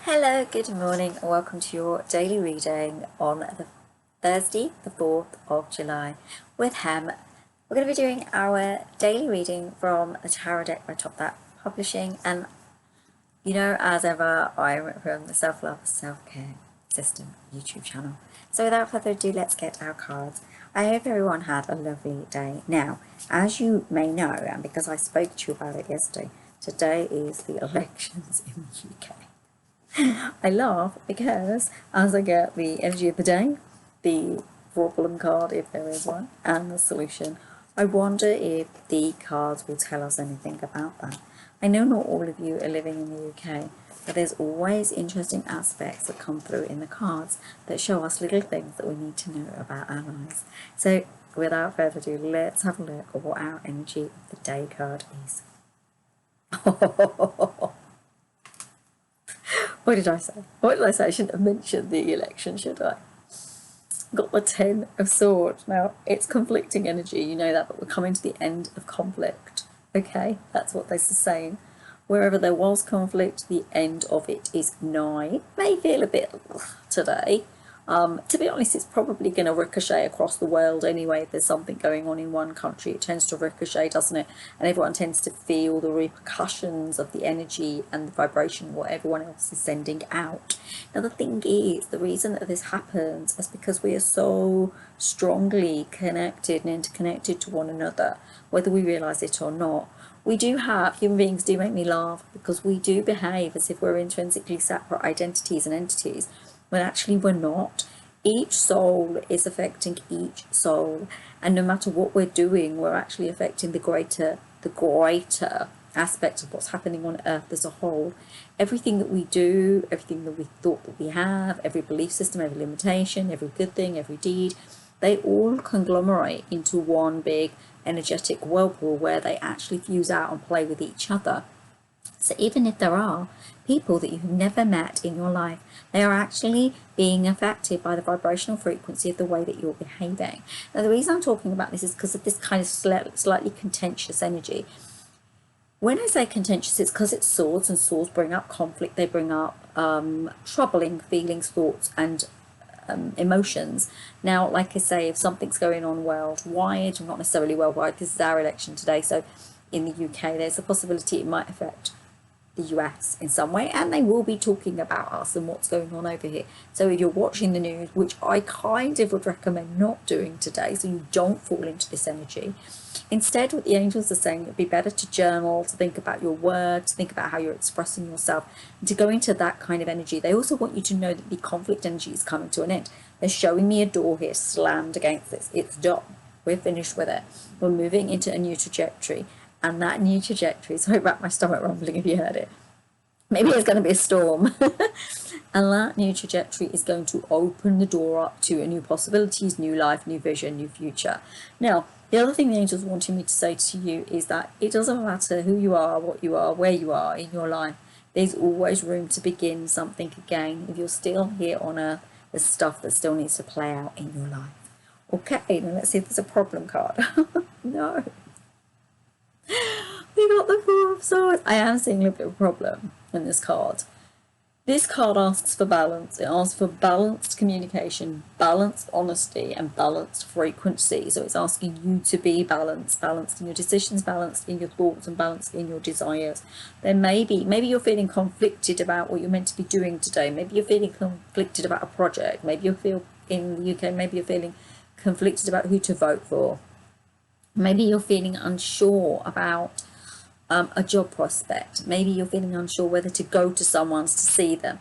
Hello, good morning, and welcome to your daily reading on the Thursday, the 4th of July with Hem. We're going to be doing our daily reading from the Tarot deck by That Publishing, and as ever, I'm from the Self-Love, Self-Care System YouTube channel. So without further ado, let's get our cards. I hope everyone had a lovely day. Now, as you may know, and because I spoke to you about it yesterday, today is the elections in the UK. I laugh because as I get the energy of the day, the problem card if there is one, and the solution, I wonder if the cards will tell us anything about that. I know not all of you are living in the UK, but there's always interesting aspects that come through in the cards that show us little things that we need to know about our lives. So without further ado, let's have a look at what our energy of the day card is. What did I say? What did I say? I shouldn't have mentioned the election, should I? Got the 10 of Swords. Now, it's conflicting energy, you know that, but we're coming to the end of conflict. Okay, that's what this is saying. Wherever there was conflict, the end of it is nigh. May feel a bit today. To be honest, it's probably going to ricochet across the world anyway. If there's something going on in one country, it tends to ricochet, doesn't it? And everyone tends to feel the repercussions of the energy and the vibration, what everyone else is sending out. Now, the thing is, the reason that this happens is because we are so strongly connected and interconnected to one another, whether we realise it or not. We do have, human beings do make me laugh, because we do behave as if we're intrinsically separate identities and entities, when actually we're not. Each soul is affecting each soul, and no matter what we're doing, we're actually affecting the greater aspect of what's happening on earth as a whole. Everything that we do, everything that we thought that we have, every belief system, every limitation, every good thing, every deed, they all conglomerate into one big energetic whirlpool where they actually fuse out and play with each other. So even if there are people that you've never met in your life, they are actually being affected by the vibrational frequency of the way that you're behaving. Now, the reason I'm talking about this is because of this kind of slightly contentious energy. When I say contentious, it's because it's swords, and swords bring up conflict. They bring up troubling feelings, thoughts, and emotions. Now, like I say, if something's going on worldwide, not necessarily worldwide, this is our election today, so in the UK, there's a possibility it might affect the US in some way, and they will be talking about us and what's going on over here. So if you're watching the news, which I kind of would recommend not doing today, so you don't fall into this energy, instead what the angels are saying, it'd be better to journal, to think about your words, to think about how you're expressing yourself, and to go into that kind of energy. They also want you to know that the conflict energy is coming to an end. They're showing me a door here slammed against this. It's done. We're finished with it. We're moving into a new trajectory. And that new trajectory, sorry about my stomach rumbling if you heard it, maybe it's going to be a storm. And that new trajectory is going to open the door up to new possibilities, new life, new vision, new future. Now, the other thing the angels wanted me to say to you is that it doesn't matter who you are, what you are, where you are in your life, there's always room to begin something again. If you're still here on earth, there's stuff that still needs to play out in your life. Okay, now let's see if there's a problem card. No. We got the Four of Swords. I am seeing a little bit of a problem in this card. This card asks for balance. It asks for balanced communication, balanced honesty, and balanced frequency. So it's asking you to be balanced in your decisions, balanced in your thoughts, and balanced in your desires. Then maybe you're feeling conflicted about what you're meant to be doing today. Maybe you're feeling conflicted about a project. Maybe you feel in the UK, maybe you're feeling conflicted about who to vote for. Maybe you're feeling unsure about a job prospect. Maybe you're feeling unsure whether to go to someone's to see them.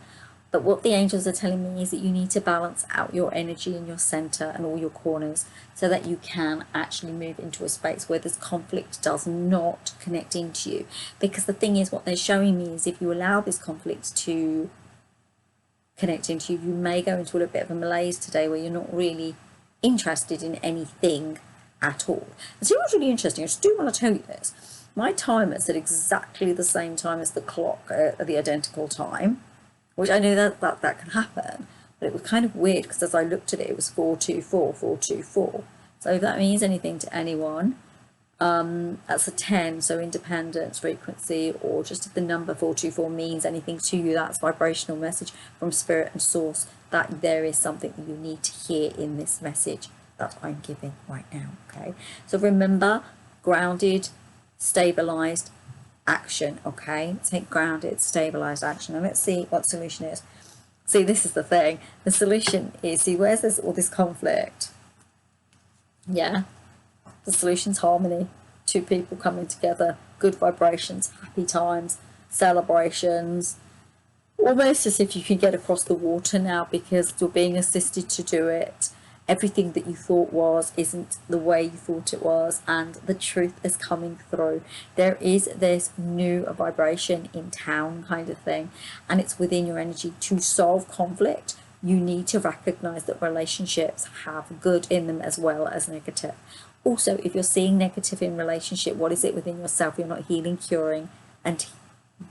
But what the angels are telling me is that you need to balance out your energy in your center and all your corners so that you can actually move into a space where this conflict does not connect into you. Because the thing is, what they're showing me is if you allow this conflict to connect into you, you may go into a little bit of a malaise today where you're not really interested in anything at all. And so what's really interesting, I just do want to tell you this. My timer's at exactly the same time as the clock at the identical time, which I know that can happen, but it was kind of weird because as I looked at it, it was 424, 424. So if that means anything to anyone, That's a 10, so independence, frequency, or just if the number 424 means anything to you, that's vibrational message from spirit and source that there is something that you need to hear in this message that I'm giving right now. Okay, so remember, grounded, stabilized action. Okay, take grounded, stabilized action, and let's see what the solution is. See, this is the thing. The solution is, see, where's this all this conflict? Yeah, the solution's harmony. Two people coming together, good vibrations, happy times, celebrations. Almost as if you can get across the water now because you're being assisted to do it. Everything that you thought was isn't the way you thought it was, and the truth is coming through. There is this new vibration in town kind of thing, and it's within your energy. To solve conflict, you need to recognize that relationships have good in them as well as negative. Also, if you're seeing negative in relationship, what is it within yourself you're not healing, curing, and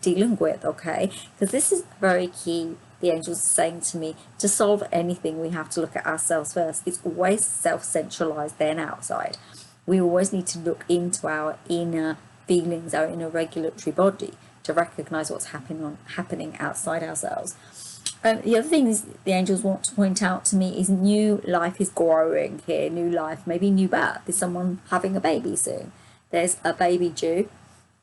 dealing with? Okay, because this is very key. The angels are saying to me, to solve anything, we have to look at ourselves first. It's always self-centralized, then outside. We always need to look into our inner feelings, our inner regulatory body, to recognize what's happening outside ourselves. The other thing is the angels want to point out to me is new life is growing here. New life, maybe new birth. Is someone having a baby soon? There's a baby due,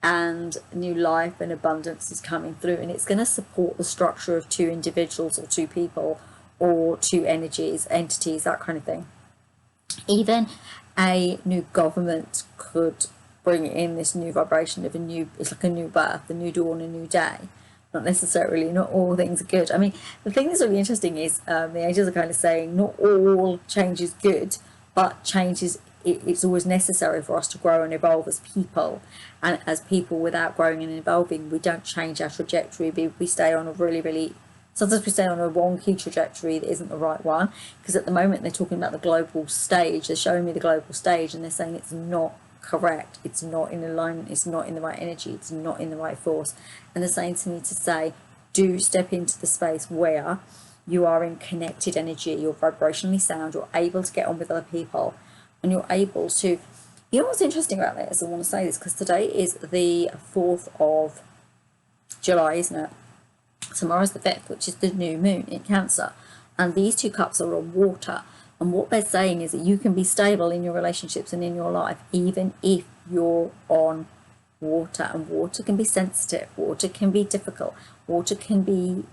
and new life and abundance is coming through, and it's going to support the structure of two individuals or two people or two energies, entities, that kind of thing. Even a new government could bring in this new vibration of a new, it's like a new birth, a new dawn, a new day. Not necessarily, not all things are good. I mean, the thing that's really interesting is the angels are kind of saying not all change is good, but change is, it's always necessary for us to grow and evolve as people. And as people, without growing and evolving, we don't change our trajectory. We stay on a really, sometimes we stay on a wonky trajectory that isn't the right one. Because at the moment they're talking about the global stage. They're showing me the global stage and they're saying it's not correct, it's not in alignment, it's not in the right energy, it's not in the right force. And they're saying to me to say, do step into the space where you are in connected energy, you're vibrationally sound, you're able to get on with other people, and you're able to, you know what's interesting about this, I want to say this because today is the 4th of July, isn't it? Tomorrow's the 5th, which is the new moon in Cancer, and these two cups are on water. And what they're saying is that you can be stable in your relationships and in your life, even if you're on water. And water can be sensitive. Water can be difficult. Water can be,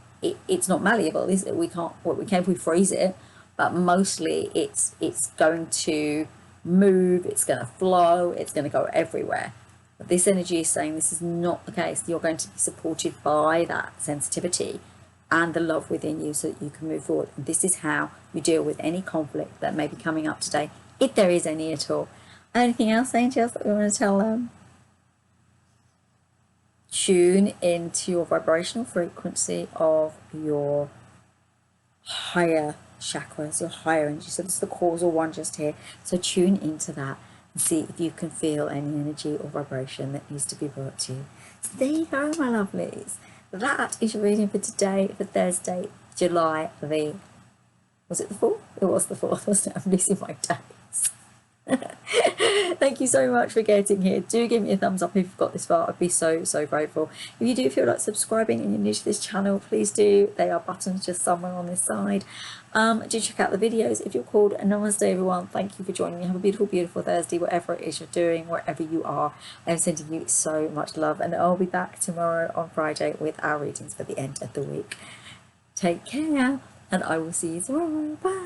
it's not malleable, is it? We can freeze it, but mostly it's going to move, it's going to flow, it's going to go everywhere. But this energy is saying this is not the case. You're going to be supported by that sensitivity and the love within you so that you can move forward. And this is how you deal with any conflict that may be coming up today, if there is any at all. Anything else, angels, that we want to tell them? Tune into your vibrational frequency of your higher chakras, your higher energy. So this is the causal one just here. So tune into that and see if you can feel any energy or vibration that needs to be brought to you. So there you go, my lovelies. That is your reading for today, for Thursday, July the, was it the 4th? It was the 4th, wasn't it? I'm losing my days. Thank you so much for getting here. Do give me a thumbs up if you've got this far. I'd be so grateful. If you do feel like subscribing and you're new to this channel, please do. There are buttons just somewhere on this side. Do check out the videos. If you're called, namaste everyone. Thank you for joining me. Have a beautiful Thursday, whatever it is you're doing, wherever you are. I'm sending you so much love, and I'll be back tomorrow on Friday with our readings for the end of the week. Take care, and I will see you tomorrow. Bye.